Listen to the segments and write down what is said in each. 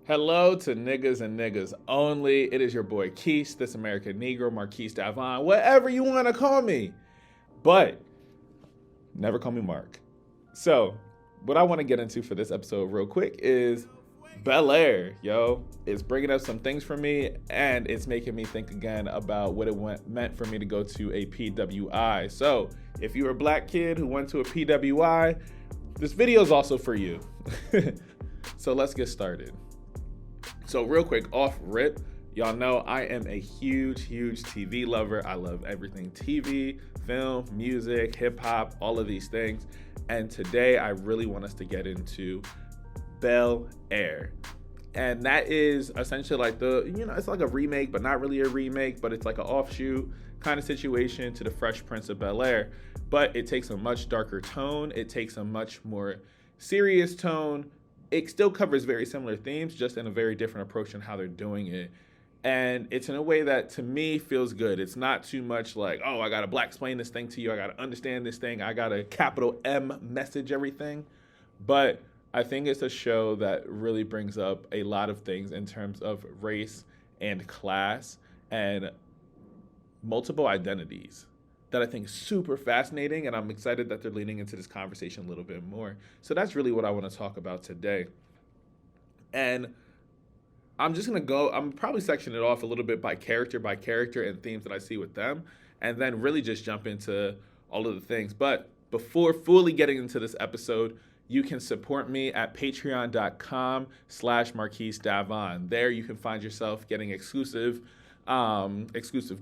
Hello to niggas and niggas only. It is your boy Keith, this American Negro, Marquise Davon, whatever you want to call me. But never call me Mark. So, what I want to get into for this episode real quick is Bel-Air, yo. It's bringing up some things for me, and it's making me think again about what it meant for me to go to a PWI. So, if you're a black kid who went to a PWI, this video is also for you. So, let's get started. So real quick, off rip, y'all know I am a huge TV lover. I love everything TV, film, music, hip hop, all of these things. And today I really want us to get into Bel-Air. And that is essentially like it's like a remake, but not really a remake, but it's like an offshoot kind of situation to the Fresh Prince of Bel-Air. But it takes a much darker tone. It takes a much more serious tone. It still covers very similar themes, just in a very different approach in how they're doing it. And it's in a way that, to me, feels good. It's not too much like, oh, I got to black explain this thing to you. I got to understand this thing. I got to capital M message everything. But I think it's a show that really brings up a lot of things in terms of race and class and multiple identities that I think is super fascinating, and I'm excited that they're leaning into this conversation a little bit more. So that's really what I want to talk about today. And I'm probably section it off a little bit by character and themes that I see with them, and then really just jump into all of the things. But before fully getting into this episode, you can support me at patreon.com/Marquise Davon. There you can find yourself getting exclusive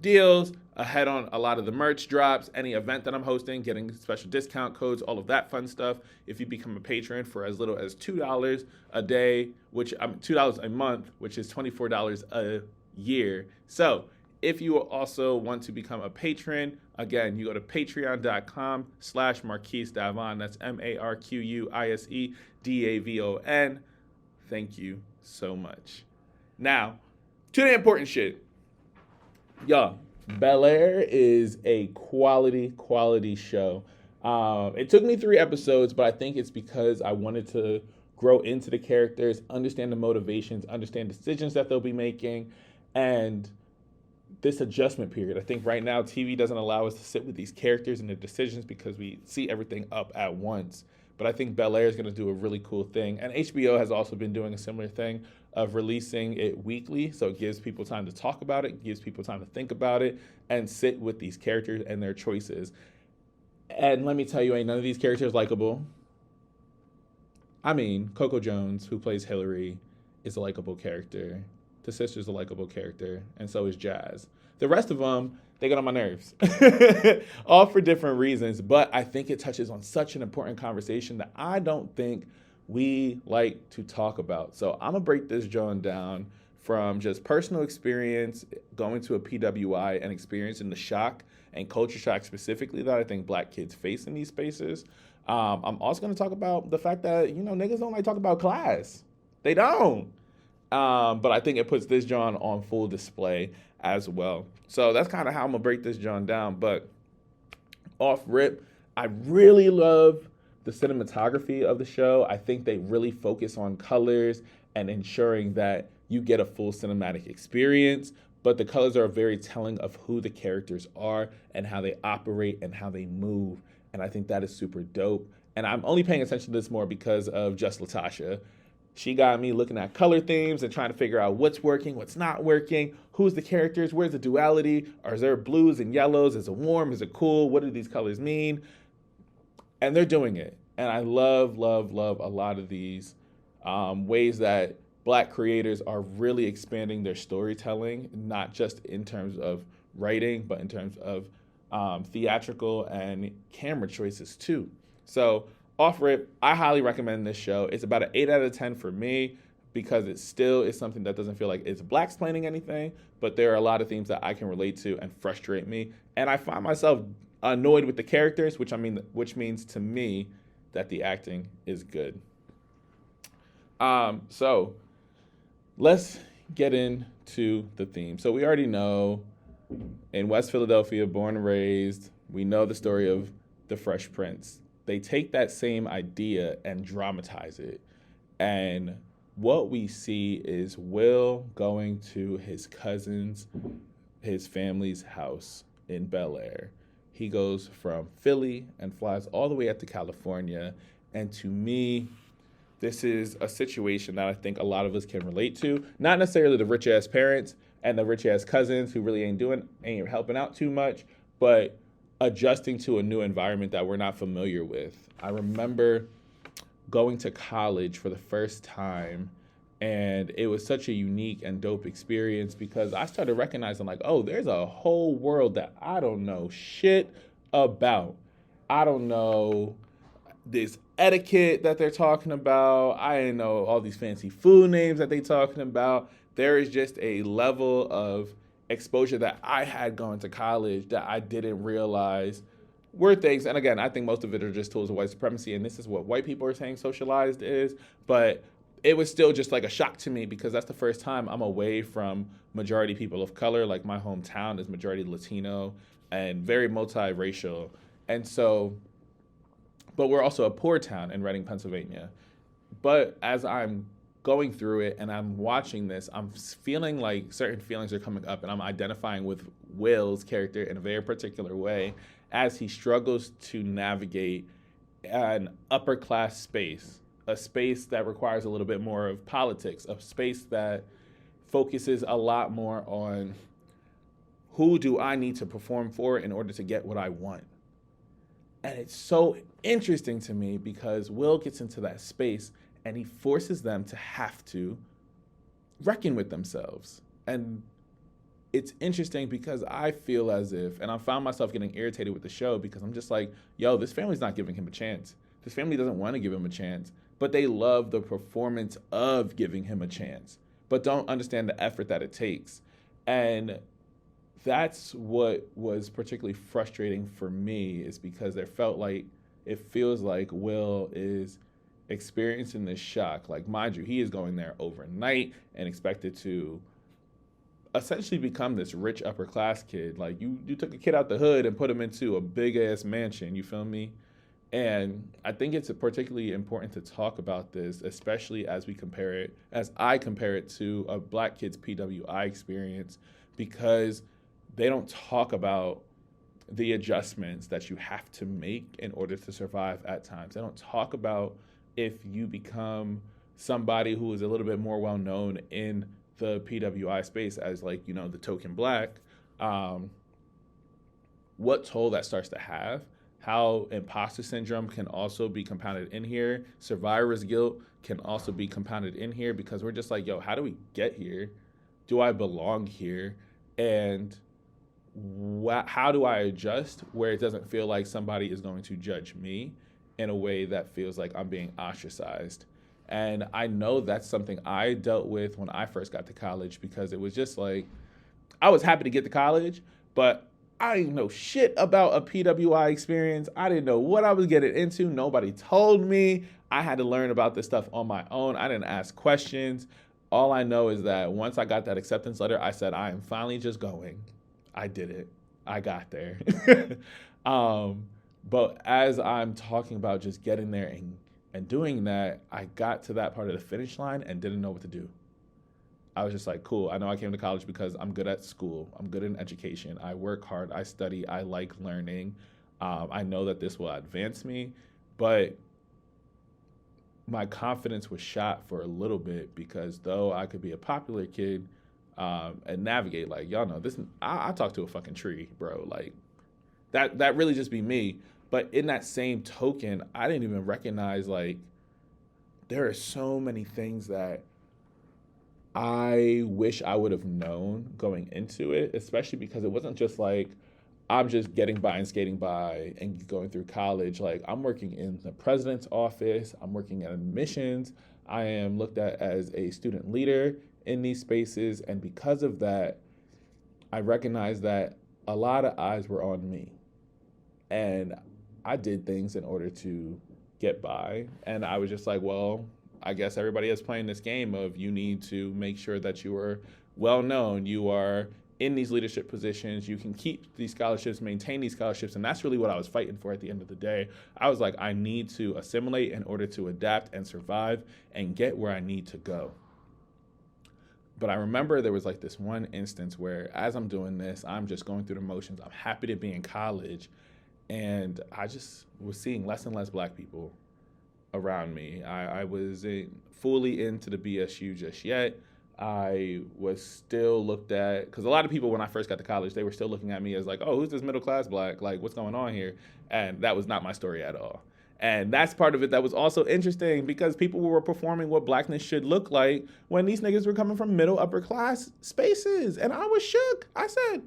deals, ahead on a lot of the merch drops, any event that I'm hosting, getting special discount codes, all of that fun stuff. If you become a patron for as little as $2 a day, which $2 a month, which is $24 a year. So if you also want to become a patron, again, you go to patreon.com/Marquise Davon. That's MarquiseDavon. Thank you so much. Now, to the important shit. Y'all, Bel-Air is a quality show. It took me 3 episodes, but I think it's because I wanted to grow into the characters, understand the motivations, understand decisions that they'll be making, and this adjustment period. I think right now TV doesn't allow us to sit with these characters and their decisions because we see everything up at once. But I think Bel-Air is going to do a really cool thing. And HBO has also been doing a similar thing of releasing it weekly. So it gives people time to talk about it, gives people time to think about it, and sit with these characters and their choices. And let me tell you, ain't none of these characters likable. I mean, Coco Jones, who plays Hillary, is a likable character. The sister's a likable character, and so is Jazz. The rest of them, they get on my nerves, all for different reasons. But I think it touches on such an important conversation that I don't think we like to talk about. So I'm gonna break this John down from just personal experience, going to a PWI and experiencing the shock and culture shock specifically that I think black kids face in these spaces. I'm also gonna talk about the fact that, niggas don't like talk about class. They don't. But I think it puts this John on full display as well. So that's kind of how I'm going to break this John down. But off rip, I really love the cinematography of the show. I think they really focus on colors and ensuring that you get a full cinematic experience. But the colors are very telling of who the characters are and how they operate and how they move. And I think that is super dope. And I'm only paying attention to this more because of Just Latasha. She got me looking at color themes and trying to figure out what's working, what's not working, who's the characters, where's the duality, are there blues and yellows, is it warm, is it cool, what do these colors mean? And they're doing it. And I love a lot of these ways that black creators are really expanding their storytelling, not just in terms of writing, but in terms of theatrical and camera choices too. So off rip, I highly recommend this show. It's about an 8 out of 10 for me because it still is something that doesn't feel like it's blaxplaining anything, but there are a lot of themes that I can relate to and frustrate me. And I find myself annoyed with the characters, which means to me that the acting is good. So let's get into the theme. So we already know in West Philadelphia, born and raised, we know the story of the Fresh Prince. They take that same idea and dramatize it. And what we see is Will going to his family's house in Bel-Air. He goes from Philly and flies all the way up to California. And to me, this is a situation that I think a lot of us can relate to. Not necessarily the rich ass parents and the rich ass cousins who really ain't helping out too much, but adjusting to a new environment that we're not familiar with. I remember going to college for the first time, and it was such a unique and dope experience because I started recognizing, like, oh, there's a whole world that I don't know shit about. I don't know this etiquette that they're talking about. I didn't know all these fancy food names that they're talking about. There is just a level of exposure that I had going to college that I didn't realize were things. And again, I think most of it are just tools of white supremacy, and this is what white people are saying socialized is. But it was still just like a shock to me because that's the first time I'm away from majority people of color. Like my hometown is majority Latino and very multiracial. And so, but we're also a poor town in Reading, Pennsylvania. But as I'm going through it and I'm watching this, I'm feeling like certain feelings are coming up, and I'm identifying with Will's character in a very particular way as he struggles to navigate an upper class space, a space that requires a little bit more of politics, a space that focuses a lot more on who do I need to perform for in order to get what I want. And it's so interesting to me because Will gets into that space and he forces them to have to reckon with themselves. And it's interesting because I feel as if, and I found myself getting irritated with the show because I'm just like, yo, this family's not giving him a chance. This family doesn't want to give him a chance, but they love the performance of giving him a chance, but don't understand the effort that it takes. And that's what was particularly frustrating for me, is because it feels like Will is experiencing this shock. Like, mind you, he is going there overnight and expected to essentially become this rich upper class kid. Like, you took a kid out the hood and put him into a big ass mansion, you feel me? And I think it's particularly important to talk about this, especially as I compare it to a black kid's PWI experience, because they don't talk about the adjustments that you have to make in order to survive at times. They don't talk about if you become somebody who is a little bit more well known in the PWI space as, like, you know, the token black, what toll that starts to have, how imposter syndrome can also be compounded in here. Survivor's guilt can also be compounded in here because we're just like, yo, how do we get here? Do I belong here? And how do I adjust where it doesn't feel like somebody is going to judge me in a way that feels like I'm being ostracized? And I know that's something I dealt with when I first got to college, because it was just like, I was happy to get to college, but I didn't know shit about a PWI experience. I didn't know what I was getting into. Nobody told me. I had to learn about this stuff on my own. I didn't ask questions. All I know is that once I got that acceptance letter, I said, I am finally just going. I did it. I got there. But as I'm talking about just getting there and doing that, I got to that part of the finish line and didn't know what to do. I was just like, cool, I know I came to college because I'm good at school. I'm good in education. I work hard. I study. I like learning. I know that this will advance me. But my confidence was shot for a little bit because though I could be a popular kid and navigate, like, y'all know, this, I talk to a fucking tree, bro. Like, that really just be me. But in that same token, I didn't even recognize, like, there are so many things that I wish I would have known going into it, especially because it wasn't just like I'm just getting by and skating by and going through college. Like, I'm working in the president's office. I'm working at admissions. I am looked at as a student leader in these spaces. And because of that, I recognize that a lot of eyes were on me. And I did things in order to get by. And I was just like, well, I guess everybody is playing this game of you need to make sure that you are well known, you are in these leadership positions. You can keep these scholarships, maintain these scholarships. And that's really what I was fighting for at the end of the day. I was like, I need to assimilate in order to adapt and survive and get where I need to go. But I remember there was like this one instance where as I'm doing this, I'm just going through the motions. I'm happy to be in college. And I just was seeing less and less Black people around me. I wasn't fully into the BSU just yet. I was still looked at, because a lot of people when I first got to college, they were still looking at me as like, oh, who's this middle class Black? Like, what's going on here? And that was not my story at all. And that's part of it that was also interesting because people were performing what Blackness should look like when these niggas were coming from middle, upper class spaces. And I was shook. I said,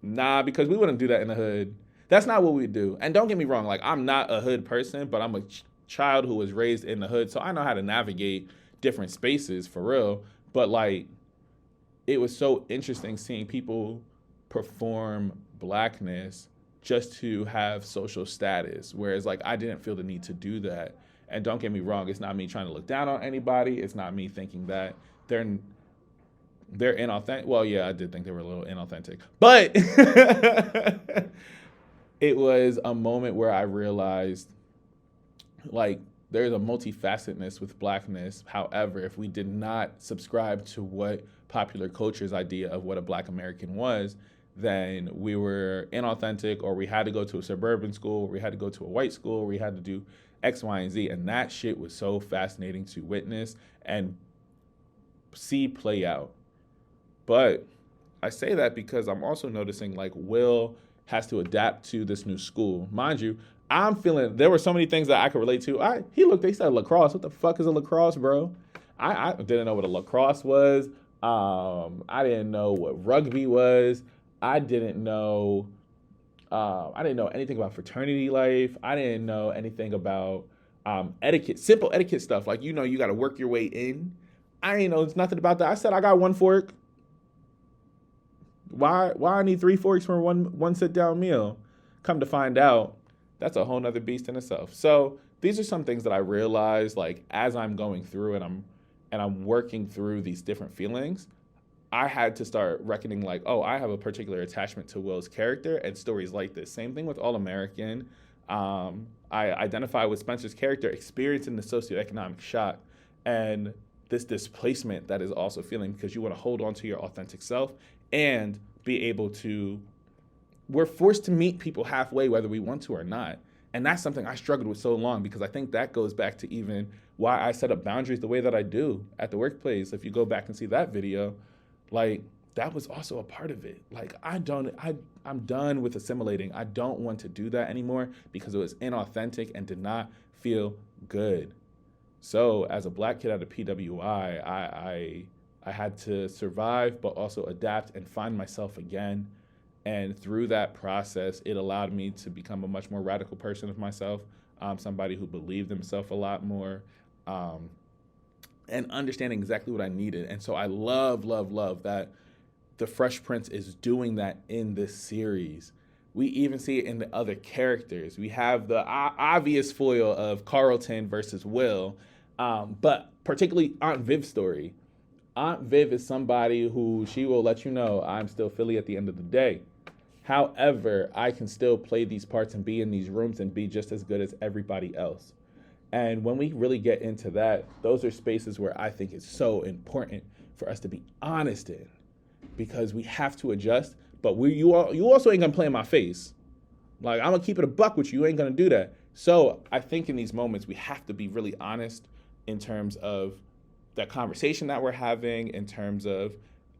nah, because we wouldn't do that in the hood. That's not what we do. And don't get me wrong, like I'm not a hood person, but I'm a child who was raised in the hood. So I know how to navigate different spaces for real. But like, it was so interesting seeing people perform Blackness just to have social status. Whereas like, I didn't feel the need to do that. And don't get me wrong, it's not me trying to look down on anybody. It's not me thinking that they're inauthentic. Well, yeah, I did think they were a little inauthentic, but it was a moment where I realized like there's a multifacetedness with Blackness. However, if we did not subscribe to what popular culture's idea of what a Black American was, then we were inauthentic, or we had to go to a suburban school, or we had to go to a white school, or we had to do X, Y, and Z. And that shit was so fascinating to witness and see play out. But I say that because I'm also noticing like Will has to adapt to this new school. Mind you, I'm feeling there were so many things that I could relate to. They said lacrosse. What the fuck is a lacrosse, bro? I didn't know what a lacrosse was. I didn't know what rugby was. I didn't know anything about fraternity life. I didn't know anything about etiquette, simple etiquette stuff. Like, you got to work your way in. I didn't know nothing about that. I said, I got one fork. Why I need 3 forks for one sit down meal? Come to find out, that's a whole nother beast in itself. So these are some things that I realized, like, as I'm going through and I'm working through these different feelings, I had to start reckoning like, oh, I have a particular attachment to Will's character and stories like this. Same thing with All American. I identify with Spencer's character experiencing the socioeconomic shock and this displacement that is also feeling, because you want to hold on to your authentic self and be able to, we're forced to meet people halfway whether we want to or not. And that's something I struggled with so long, because I think that goes back to even why I set up boundaries the way that I do at the workplace. If you go back and see that video, like, that was also a part of it. Like, I'm done with assimilating. I don't want to do that anymore because it was inauthentic and did not feel good. So as a Black kid at a PWI, I had to survive, but also adapt and find myself again. And through that process, it allowed me to become a much more radical person of myself, somebody who believed himself a lot more, and understanding exactly what I needed. And so I love that The Fresh Prince is doing that in this series. We even see it in the other characters. We have the obvious foil of Carlton versus Will, but particularly Aunt Viv's story. Aunt Viv is somebody who she will let you know, I'm still Philly at the end of the day. However, I can still play these parts and be in these rooms and be just as good as everybody else. And when we really get into that, those are spaces where I think it's so important for us to be honest in, because we have to adjust, but you also ain't gonna play in my face. Like, I'm gonna keep it a buck with you, you ain't gonna do that. So I think in these moments, we have to be really honest in terms of that conversation that we're having, in terms of,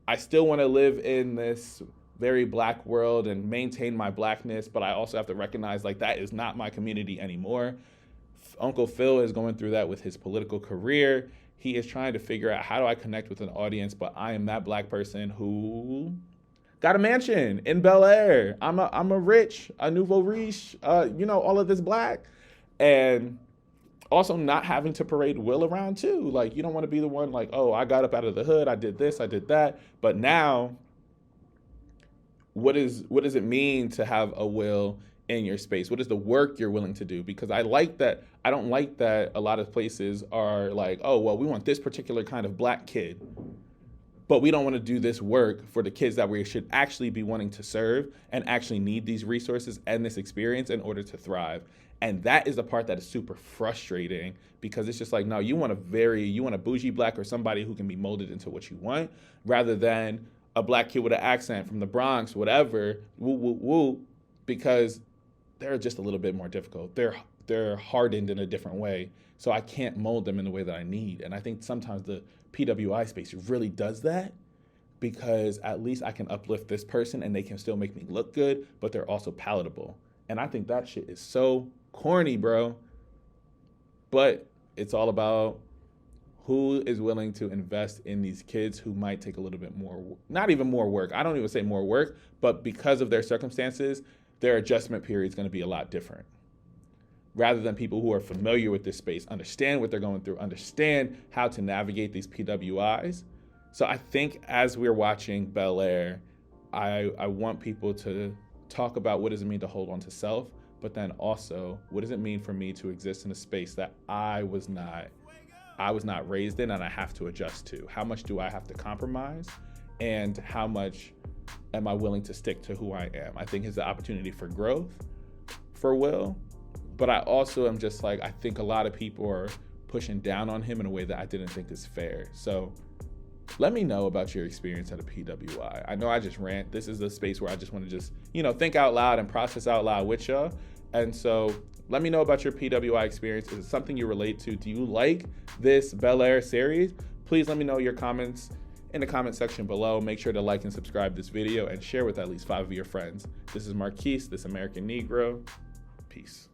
I still wanna live in this very Black world and maintain my Blackness, but I also have to recognize, like, that is not my community anymore. Uncle Phil is going through that with his political career. He is trying to figure out, how do I connect with an audience, but I am that Black person who got a mansion in Bel-Air. I'm a rich, a nouveau riche, all of this Black. And also not having to parade Will around too. Like, you don't want to be the one like, oh, I got up out of the hood, I did this, I did that. But now, what does it mean to have a Will in your space? What is the work you're willing to do? Because I don't like that a lot of places are like, oh, well, we want this particular kind of Black kid. but we don't want to do this work for the kids that we should actually be wanting to serve and actually need these resources and this experience in order to thrive. And that is the part that is super frustrating, because it's just like, no, you want a bougie black or somebody who can be molded into what you want, rather than a black kid with an accent from the Bronx, whatever, woo, woo, woo, because they're just a little bit more difficult. They're hardened in a different way. So I can't mold them in the way that I need. And I think sometimes the PWI space really does that, because at least I can uplift this person and they can still make me look good, but they're also palatable. And I think that shit is so corny, bro. But it's all about who is willing to invest in these kids who might take a little bit more, not even more work. I don't even say more work, but because of their circumstances, their adjustment period is going to be a lot different. Rather than people who are familiar with this space, understand what they're going through, understand how to navigate these PWIs. So I think as we're watching Bel-Air, I want people to talk about what does it mean to hold on to self, but then also what does it mean for me to exist in a space that I was not raised in and I have to adjust to. How much do I have to compromise, and how much am I willing to stick to who I am? I think it's an opportunity for growth for Will, but I also am just like, I think a lot of people are pushing down on him in a way that I didn't think is fair. So let me know about your experience at a PWI. I know I just rant. This is a space where I just want to just, think out loud and process out loud with y'all. And so let me know about your PWI experience. Is it something you relate to? Do you like this Bel-Air series? Please let me know your comments in the comment section below. Make sure to like and subscribe this video and share with at least 5 of your friends. This is Marquise, this American Negro. Peace.